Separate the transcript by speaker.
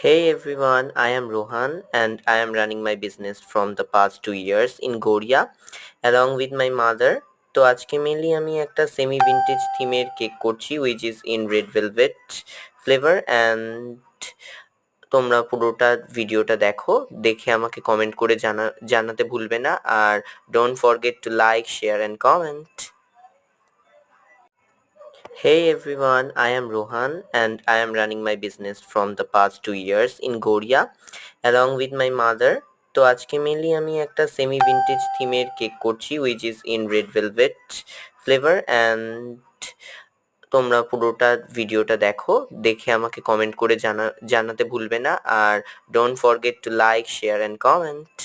Speaker 1: Hey everyone, I am Rohan and I am running my business from the past 2 years in Goria along with my mother. তো আজকে mainly আমি একটা semi vintage থিমের cake করছি which is in red velvet flavor and তোমরা পুরোটা ভিডিওটা দেখে আমাকে কমেন্ট করে জানাতে ভুলবে না আর don't forget to like, share and comment. Hey everyone, I am Rohan and I am running my business from the past 2 years in Goria along with my mother. তো আজকে মেনলি আমি একটা সেমি ভিন্টেজ থিমের cake করছি which is in red velvet flavor and তোমরা পুরোটা ভিডিওটা দেখে আমাকে কমেন্ট করে জানাতে ভুলবে না আর don't forget to like, share and comment.